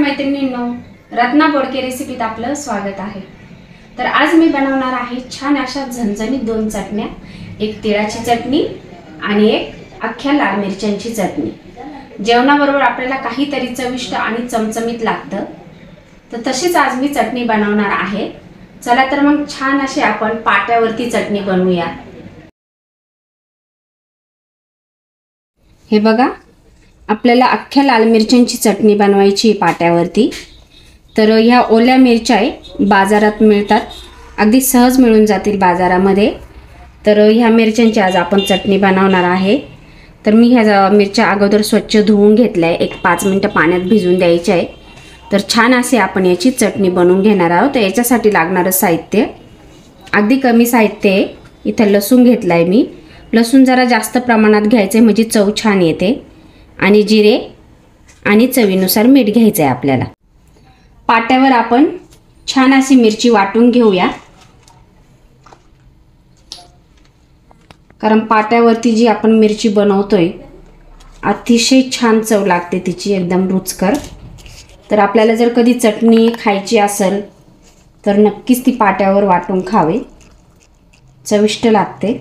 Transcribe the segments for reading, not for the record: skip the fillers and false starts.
मैत्रिणींनो, रत्ना बोडके रेसिपीत आपलं स्वागत आहे। तर आज मी बनवणार आहे छान अशा झणझणीत दोन चटण्या, एक तिळाची चटणी आणि एक अख्ख्या लाल मिरच्यांची चटणी। जेवणाबरोबर आपल्याला काहीतरी चविष्ट आणि चमचमीत लागतं, तर तशीच आज मी चटणी बनवणार आहे। चला तर मग छान अशी आपण पाट्यावरती चटणी बनवूया। हे बघा, आपल्याला अख्ख्या लाल मिरच्यांची चटणी बनवायची पाट्यावरती। तर ह्या ओल्या मिरच्या बाजारात मिळतात, अगदी सहज मिळून जातील बाजारामध्ये। तर ह्या मिरच्यांची आज आपण चटणी बनवणार आहे। तर मी ह्या मिरच्या अगोदर स्वच्छ धुवून घेतल्या आहे, एक 5 मिनिटं पाण्यात भिजवून द्यायचे आहे। तर छान असे आपण याची चटणी बनवून घेणार आहोत। तर याच्यासाठी लागणारं साहित्य अगदी कमी साहित्य आहे। इथं लसूण घेतलाय मी, लसूण जरा जास्त प्रमाणात घ्यायचे म्हणजे चव छान येते। आणि जिरे आणि चवीनुसार मीठ घ्यायचं आहे आपल्याला। पाट्यावर आपण छान अशी मिरची वाटून घेऊया, कारण पाट्यावरती जी आपण मिरची बनवतोय अतिशय छान चव लागते तिची, एकदम रुचकर। तर आपल्याला जर कधी चटणी खायची असेल तर नक्कीच ती पाट्यावर वाटून खावे, चविष्ट लागते।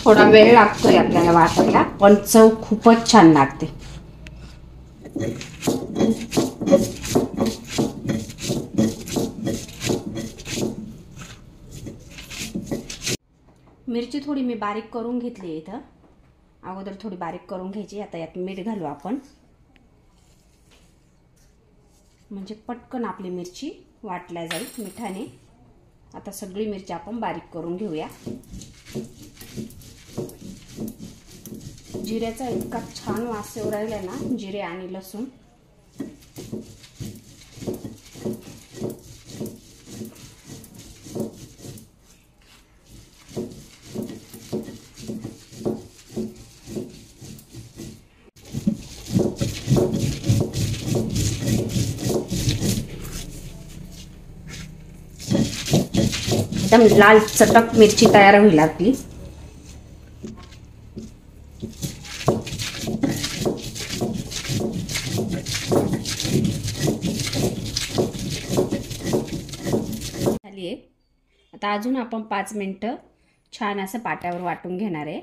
थोडा वेळ लागतोय आपल्याला वाटायला, पण चव खूपच छान लागते। मिरची थोडी मी बारीक करून घेतली इथं, अगोदर थोडी बारीक करून घ्यायची। आता यात मीठ घालू आपण, म्हणजे पटकन आपली मिरची वाटल्या जाईल मिठाने। आता सगळी मिरची आपण बारीक करून घेऊया। जिऱ्याचा इतका छान वास येऊ राहिला ना, जिरे आणि लसूण। एकदम लाल चटक मिरची तयार होईल आपली। झाली आहे। आता अजून आपण 5 मिनिटं छान असं पाट्यावर वाटून घेणार आहे।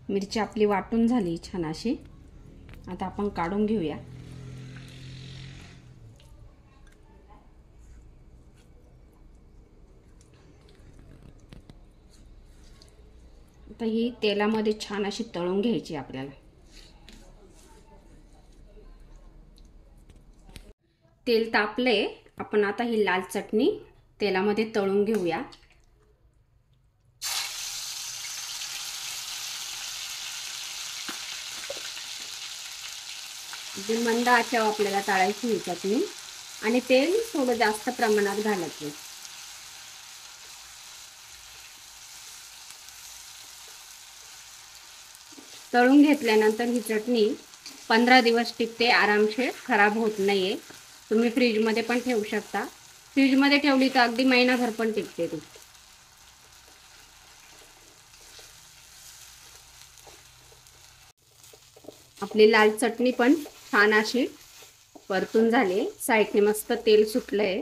मिरची आपली वाटून झाली छान अशी, आता आपण काढून घेऊया। आता ही तेलामध्ये छान अशी तळून घ्यायची आपल्याला। तेल तापले, आपण आता ही लाल चटणी तेलामध्ये तळून घेऊया। मंद आचेवर आपल्याला तळायची ही चटणी, आणि तेल थोडं जास्त प्रमाणात घालायचं। तळून घेतल्यानंतर ही चटणी 15 दिवस टिकते, आरामशीर खराब होत नाहीये। तुम्ही फ्रीजमध्ये पण ठेवू शकता, फ्रीजमध्ये ठेवली तर अगदी महिनाभर पण टिकते ती। आपली लाल चटणी पण छान अशी परतून झाली, साईडने मस्त तेल सुटलंय।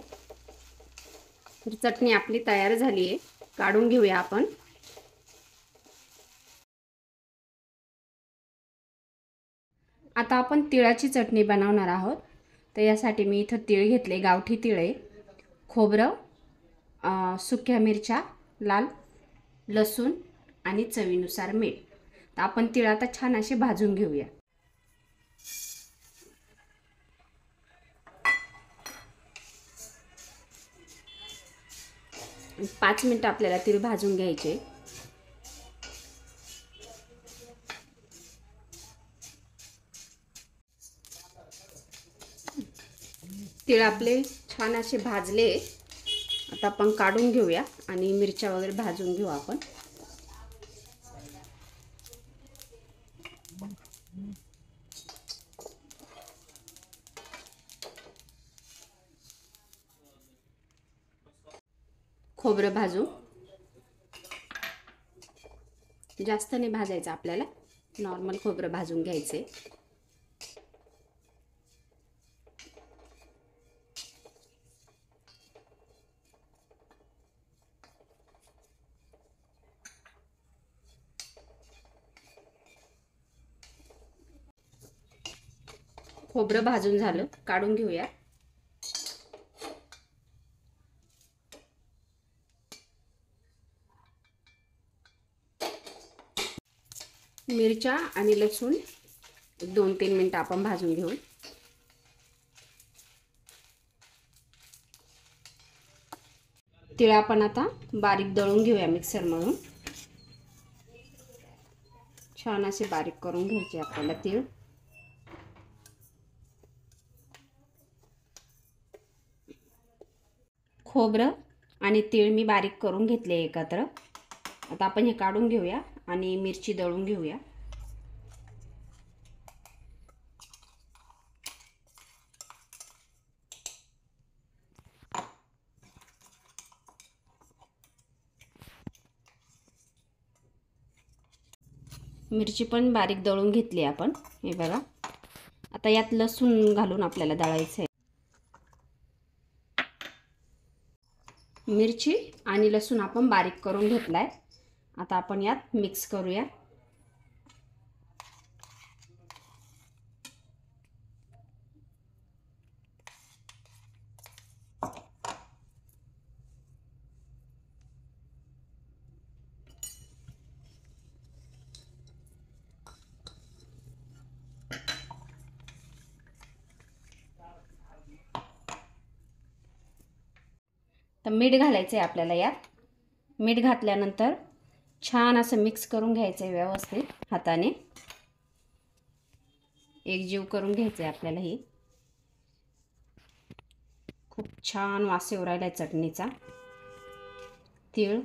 तर चटणी आपली तयार झाली आहे, काढून घेऊया आपण। आता आपण तिळाची चटणी बनवणार आहोत। तर यासाठी मी इथं तीळ घेतले, गावठी तीळ आहे, खोबरं, सुक्या मिरच्या लाल, लसूण आणि चवीनुसार मीठ। तर आपण तीळ आता छान असे भाजून घेऊया। 5 मिनिटं आपल्याला तीळ भाजून घ्यायचे. तीळ आपले छान असे भाजले. आता आपण काढून घेऊया आणि मिरच्या वगैरे भाजून घेऊ आपण. खोबरं भाजू. जास्त नाही भाजायचं आपल्याला, नॉर्मल खोबरं भाजून घ्यायचे. खोबरं भाजून झालं, काढून घेऊया. मिरच्या आणि लसूण 2-3 मिनिटं आपण भाजून घेऊ. तीळ आपण आता बारीक दळून घेऊया मिक्सर मधून. छान असे बारीक करून घ्यायचे आपल्याला तीळ. खोबरं आणि तीळ मी बारीक करून घेतले एकत्र. आता आपण हे काढून घेऊया आणि मिरची दळून घेऊया. मिरची पण बारीक दळून घेतली आपण. हे बघा, आता यात लसूण घालून आपल्याला दळायचं आहे. मिरची आणि लसूण आपण बारीक करून घेतलाय. आता आपण यात मिक्स करूया. तर मीठ घालायचं आहे आपल्याला यात. मीठ घातल्यानंतर छान असं मिक्स करून घ्यायचं आहे व्यवस्थित हाताने. एकजीव करून घ्यायचं आहे आपल्याला. ही खूप छान वास येऊ राहिला आहे चटणीचा. तीळ,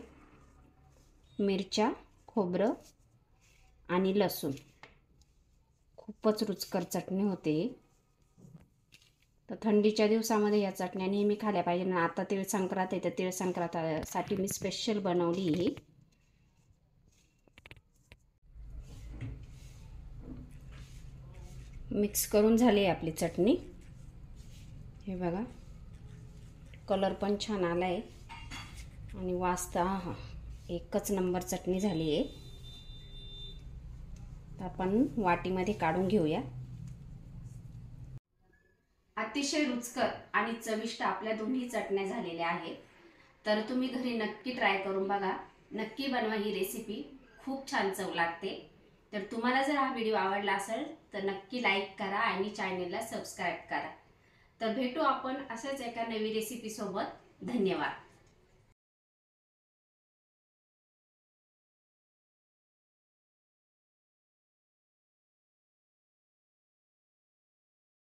मिरच्या, खोबरं आणि लसूण, खूपच रुचकर चटणी होते. तर थंडीच्या दिवसामध्ये या चटण्या नेहमी खाल्ल्या पाहिजे ना. आता तीळ संक्रांत आहे, तर तीळ संक्रांतीसाठी मी स्पेशल बनवली ही. मिक्स करून झाली आहे आपली चटणी. हे बघा, कलर पण छान आला आहे आणि वास तर हा एकच नंबर चटणी झाली आहे. तर आपण वाटीमध्ये काढून घेऊया. अतिशय रुचकर आणि चविष्ट आपल्या दोन्ही चटण्या झालेल्या आहेत. तर तुम्ही घरी नक्की ट्राय करून बघा. नक्की बनवा ही रेसिपी, खूप छान चव लागते. तर तुम्हाला जर हा व्हिडिओ आवडला असेल तर नक्की लाईक करा आणि चॅनलला सबस्क्राईब करा. तर भेटू आपण अशाच एका नवी रेसिपी सोबत. धन्यवाद.